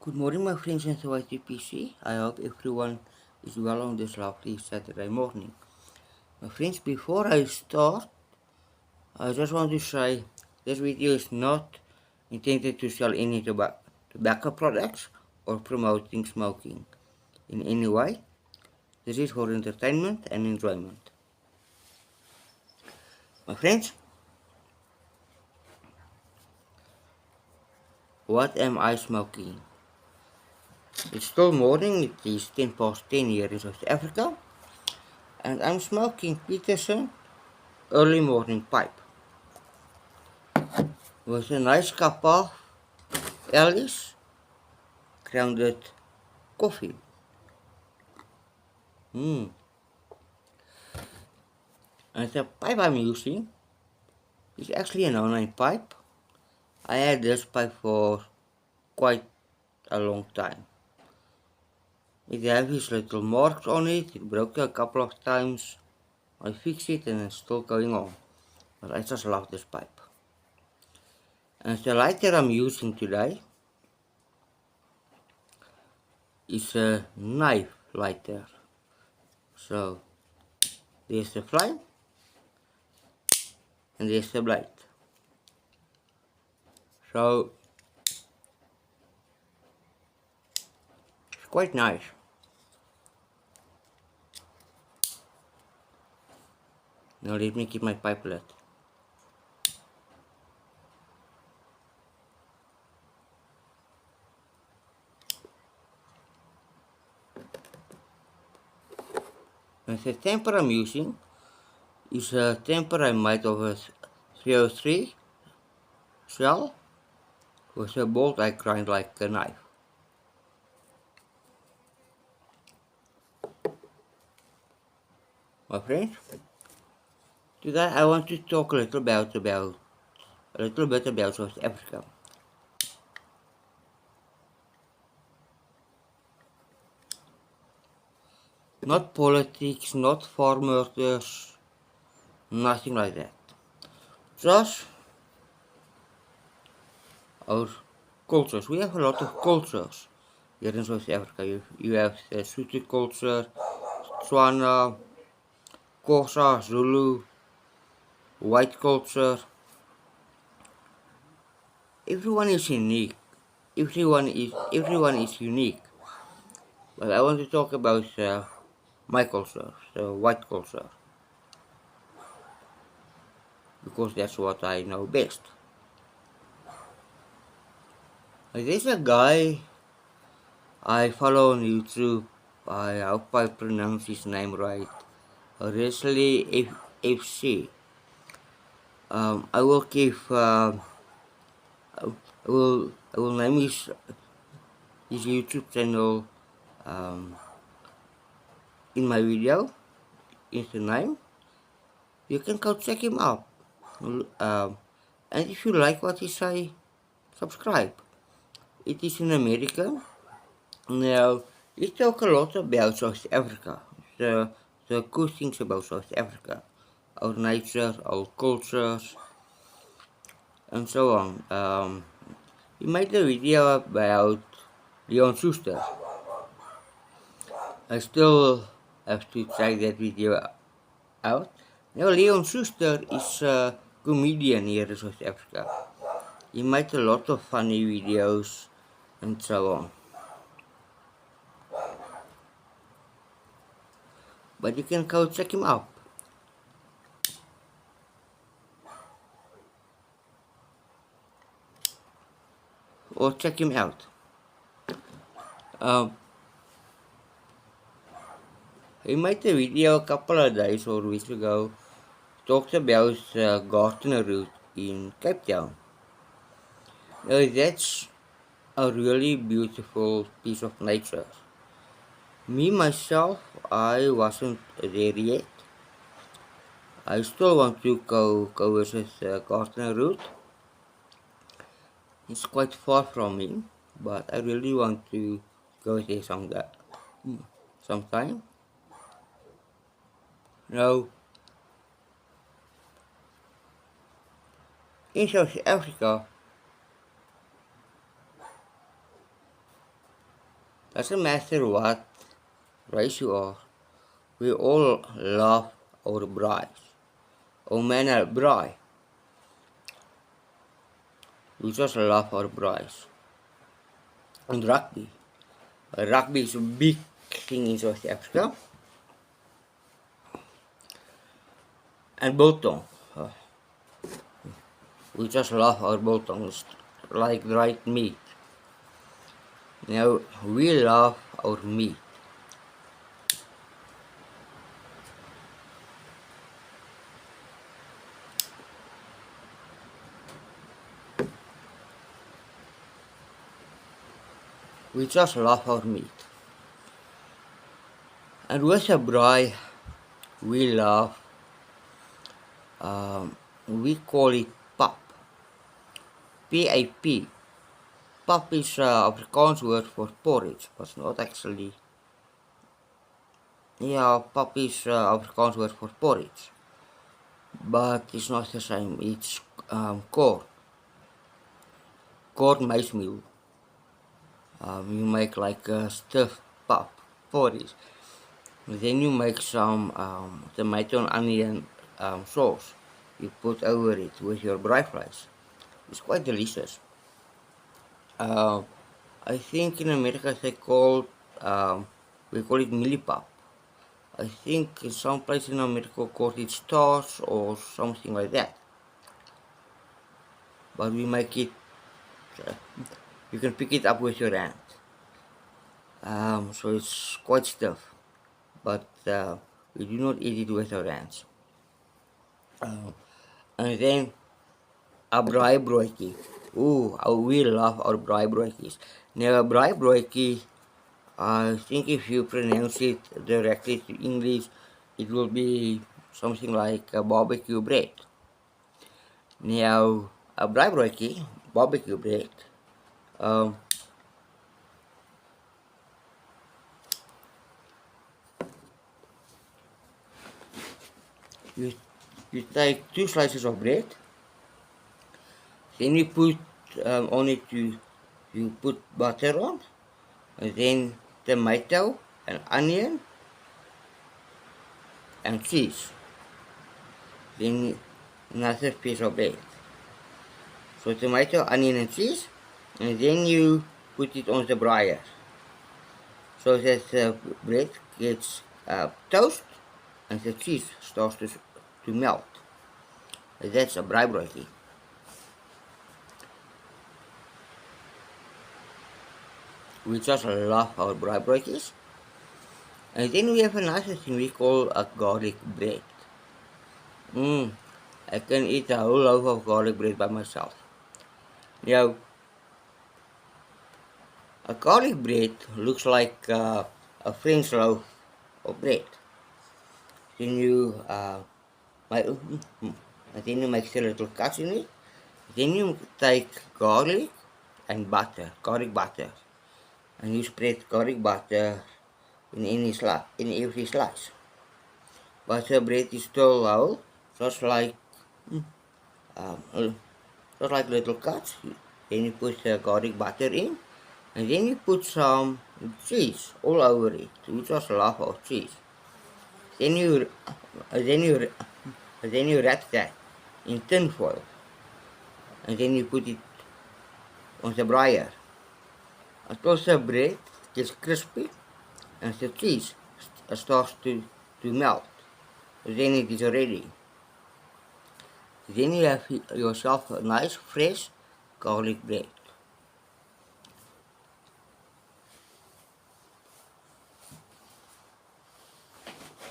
Good morning, my friends and YTPC. I hope everyone is well on this lovely Saturday morning. My friends, before I start, I just want to say this video is not intended to sell any tobacco products or promoting smoking in any way. This is for entertainment and enjoyment. My friends, what am I smoking? It's still morning, it is 10 past 10 here in South Africa, and I'm smoking Peterson early morning pipe with a nice cup of Alice grounded coffee. And the pipe I'm using is actually an online pipe. I had this pipe for quite a long time. It has these little marks on it. It broke a couple of times. I fixed it and it's still going on. But I just love this pipe. And the lighter I'm using today is a knife lighter. So there's the flame and there's the blade. So it's quite nice. Now let me keep my pipe lit. And the temper I'm using is a temper I made of a 303 shell with a bolt I grind like a knife. My friends, today I want to talk a little bit about South Africa. Not politics, not farm murders, nothing like that. Just our cultures. We have a lot of cultures here in South Africa. You have the Sotho culture, Tswana, Xhosa, Zulu, white culture. Everyone is unique. Everyone is unique. But I want to talk about my culture, the white culture, because that's what I know best. There's a guy I follow on YouTube. I hope I pronounce his name right. Wesley FC. I will give. I will name his YouTube channel in my video. In the name. You can go check him out. And if you like what he say, subscribe. It is in America. Now, he talk a lot about South Africa. The good things about South Africa. Our nature, our cultures, and so on. He made a video about Leon Schuster. I still have to check that video out. Now, Leon Schuster is a comedian here in South Africa. He made a lot of funny videos and so on. But you can go check him out. Or check him out. He made a video a couple of days or weeks ago. Talked about Gartner Route in Cape Town. Now that's a really beautiful piece of nature. Me myself, I wasn't there yet. I still want to go visit Gartner Route. It's quite far from me, but I really want to go there sometime. Now, in South Africa, Doesn't matter what race you are, we all love our brides. Oh man, our bride. We just love our brides. And rugby. Rugby is a big thing in South Africa. And biltong. We just love our biltong. It's like dried meat. Now, we love our meat. We just love our meat. And with a braai, we love, we call it pap. P-A-P. Pap is Afrikaans word for porridge, but it's not actually. Yeah, pap is Afrikaans word for porridge. But it's not the same, it's corn. Corn maize meal. You make like a stuffed pap porridge. Then you make some tomato and onion sauce. You put over it with your braai fries. It's quite delicious. I think in America we call it millipap. I think in some place in America called it stars or something like that. But we make it, you can pick it up with your hand. So it's quite stiff, but we do not eat it with our hands. And then a braai broodjie. Ooh, we love our braai broodjies. Now a braai broodjie, I think if you pronounce it directly to English, it will be something like a barbecue bread. Now, a braai broodjie, barbecue bread, you take 2 slices of bread, then you put on it, you put butter on, and then tomato and onion and cheese. Then another piece of bread. So tomato, onion and cheese, and then you put it on the braaier. So that the bread gets toast and the cheese starts to melt. That's a braai broodjie. We just love our braai broodjies. And then we have another thing we call a garlic bread. I can eat a whole loaf of garlic bread by myself. Now, a garlic bread looks like a French loaf of bread. Then you make the little cuts in it. Then you take garlic and butter, garlic butter, and you spread garlic butter in every slice. But the bread is still whole, just like little cuts. Then you put the garlic butter in, and then you put some cheese all over it. We just love our cheese. Then you wrap that in tin foil, and then you put it on the braaier until the bread gets crispy and the cheese starts to melt. Then it is ready. Then you have yourself a nice fresh garlic bread.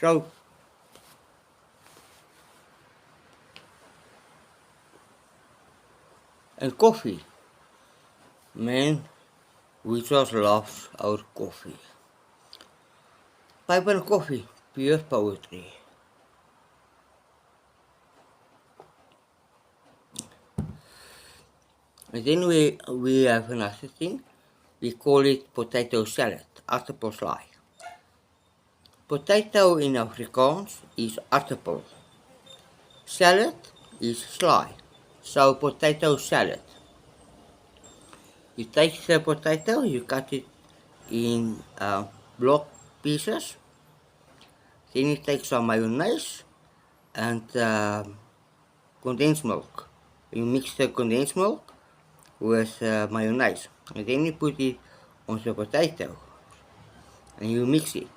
So, and coffee. Man, we just love our coffee. Pipe and coffee, pure poetry. And then we have another thing. We call it potato salad, aardappelslaai. Potato in Afrikaans is aardappel. Salad is slaai. So potato salad. You take the potato, you cut it in block pieces. Then you take some mayonnaise and condensed milk. You mix the condensed milk with mayonnaise, and then you put it on the potato, and you mix it,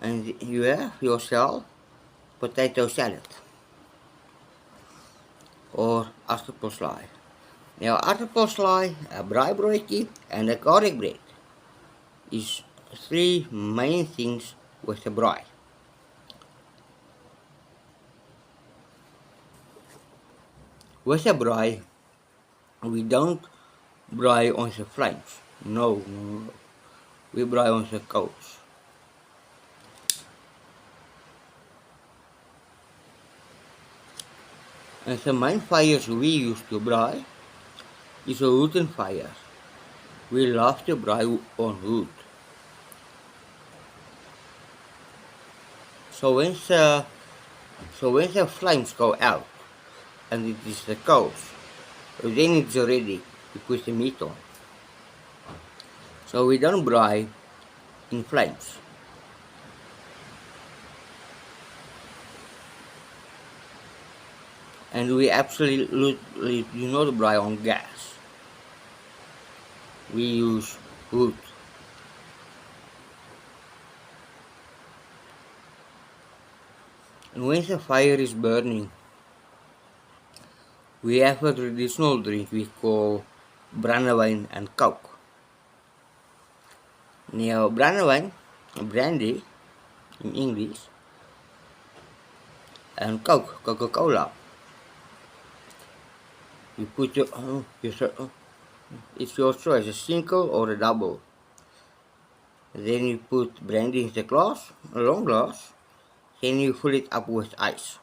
and you have yourself potato salad or aardappelslaai. Now aardappelslaai, a braaibroodjie, and a garlic bread is three main things with the braai. With the braai, we don't braai on the flames. No. We braai on the coals. And the main fires we use to braai is a wooden fire. We love to braai on wood. So when the flames go out and it is the coals, then it's ready to put the meat on. So we don't braai in flames. And we absolutely do not braai on gas. We use wood. And when the fire is burning, we have a traditional drink we call brandewyn and coke. Now brandewyn, brandy in English, and coke, Coca-Cola. You put it's your choice, a single or a double. Then you put brandy in the glass, a long glass. Then you fill it up with ice.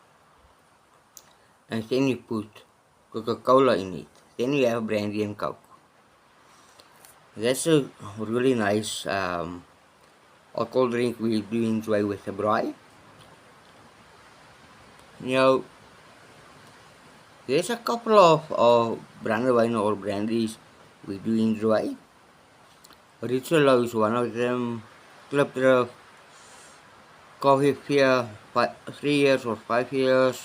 And then you put Coca-Cola in it. Then you have brandy and coke. That's a really nice alcohol drink we do enjoy with the braai. Now, there's a couple of brandewyn or brandies we do enjoy. Richelieu is one of them. Klipdrift, Coffee Fair, 3 years or 5 years.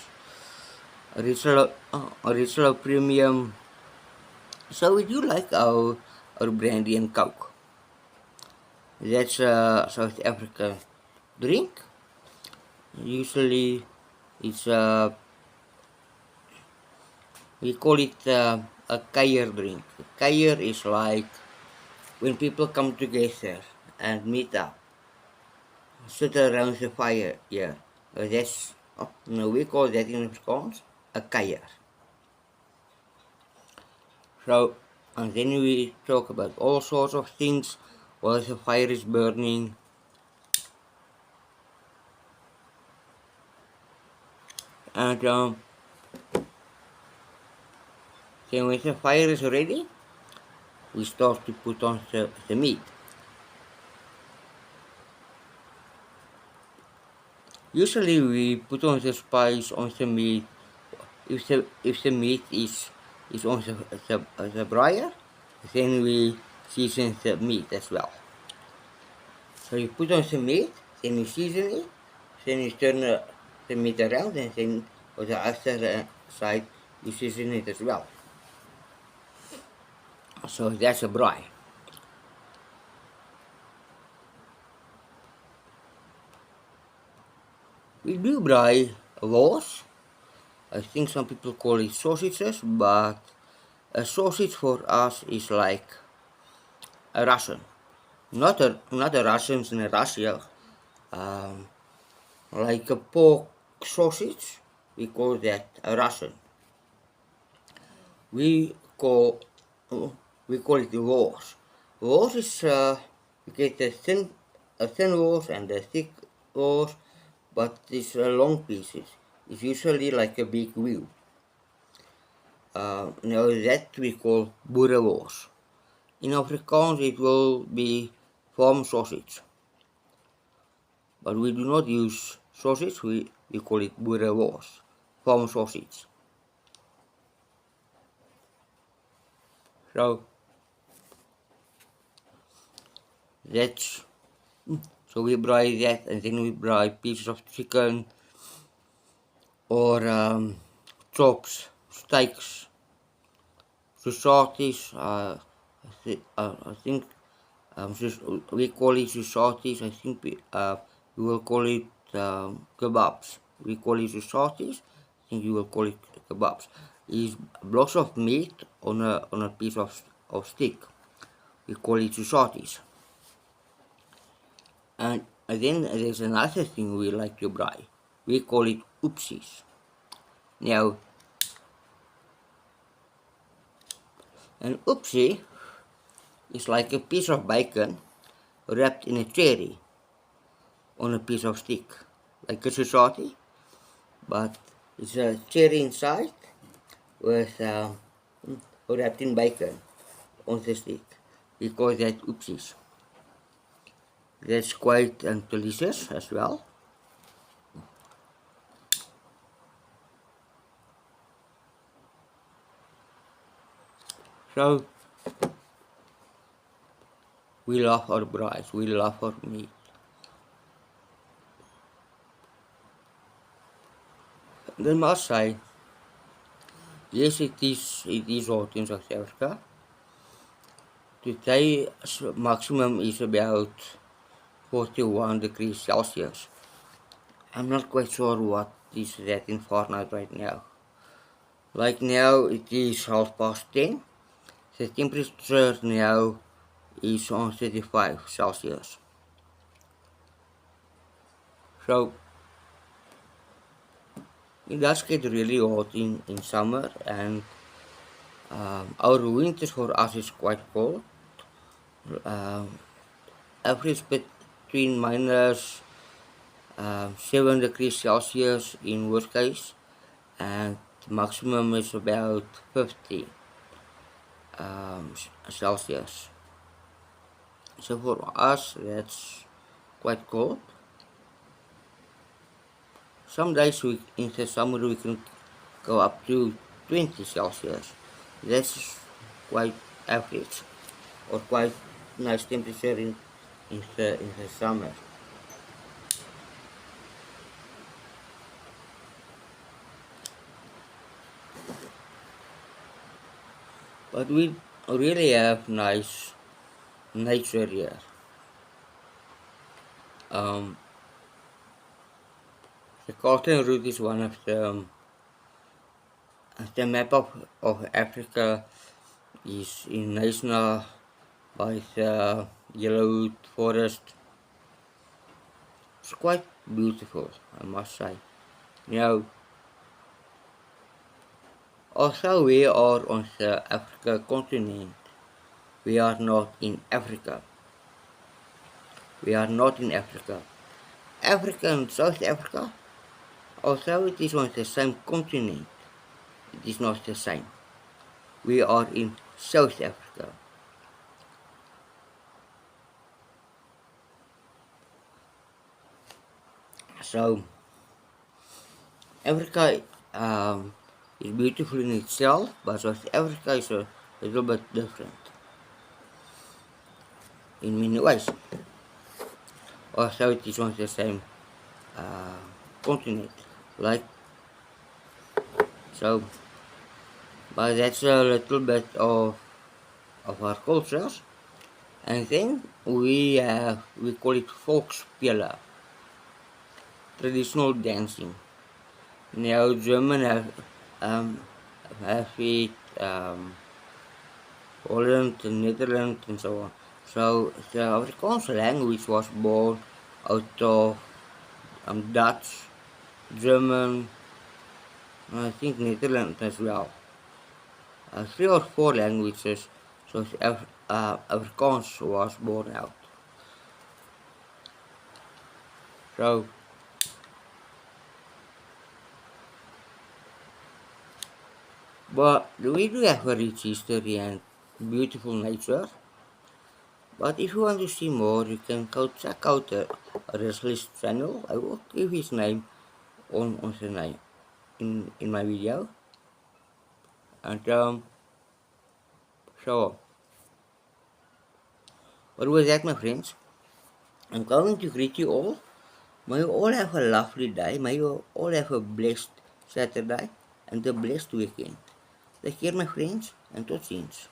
Richelieu Premium. So we do like our brandy and coke. That's a South African drink. Usually it's we call it a kuier drink. Kuier is like when people come together and meet up, sit around the fire. Yeah, that's we call that in Afrikaans a kuier. So, and then we talk about all sorts of things while the fire is burning. And then when the fire is ready, we start to put on the meat. Usually we put on the spice on the meat if the meat is on the braaier, then we season the meat as well. So you put on the meat, then you season it, then you turn the meat around, and then on the other side you season it as well. So that's a braai. We do braai wors. I think some people call it sausages, but a sausage for us is like a Russian. Not a Russians in Russia. Like a pork sausage, we call that a Russian. We call it the wors. Wors is you get a thin wors and a thick wors, but it's long pieces. It's usually like a big wheel. Now that we call boerewors. In Afrikaans it will be farm sausage. But we do not use sausage, we call it boerewors, farm sausage. So, That's so we braai that, and then we braai pieces of chicken or chops, steaks, sausages. I think we call it sausages. I think we will call it kebabs. We call it sausages. I think you will call it kebabs. It's blocks of meat on a piece of stick. We call it sausages. And then there's another thing we like to braai. We call it oopsies. Now, an oopsie is like a piece of bacon wrapped in a cherry on a piece of stick, like a sausage, but it's a cherry inside with wrapped in bacon on the stick. We call that oopsies. That's quite delicious as well. So we love our braais, we love our meat. Then must say, yes, it is hot in South Africa. Today maximum is about 41 degrees Celsius. I'm not quite sure what is that in Fahrenheit right now. Like now it is 10:30. The temperature now is on 35 Celsius. So it does get really hot in summer, and our winters for us is quite cold. Average between minus 7 degrees Celsius in worst case, and maximum is about 50 Celsius. So for us, that's quite cold. Some days in the summer we can go up to 20 Celsius. That's quite average or quite nice temperature in the summer. But we really have nice nature here. Um, the Carlton Route is one of the map of Africa is in National by the Yellowwood Forest. It's quite beautiful, I must say. Now, although we are on the Africa continent, we are not in Africa. We are not in Africa. Africa and South Africa, although it is on the same continent, it is not the same. We are in South Africa. So, Africa is beautiful in itself, but South Africa is a little bit different in many ways. Although it is on the same continent, like so. But that's a little bit of our cultures. And then we call it volksspelen, traditional dancing. Now German have it, Holland, Netherlands, and so on. So the Afrikaans language was born out of Dutch, German, and I think Netherlands as well. 3 or 4 languages, so Afrikaans was born out. So but we do have a rich history and beautiful nature. But if you want to see more, you can go check out Restless channel. I will give his name on the name in my video. And so But with that, my friends, I'm going to greet you all. May you all have a lovely day. May you all have a blessed Saturday and a blessed weekend. Take care, my friends, and tot ziens.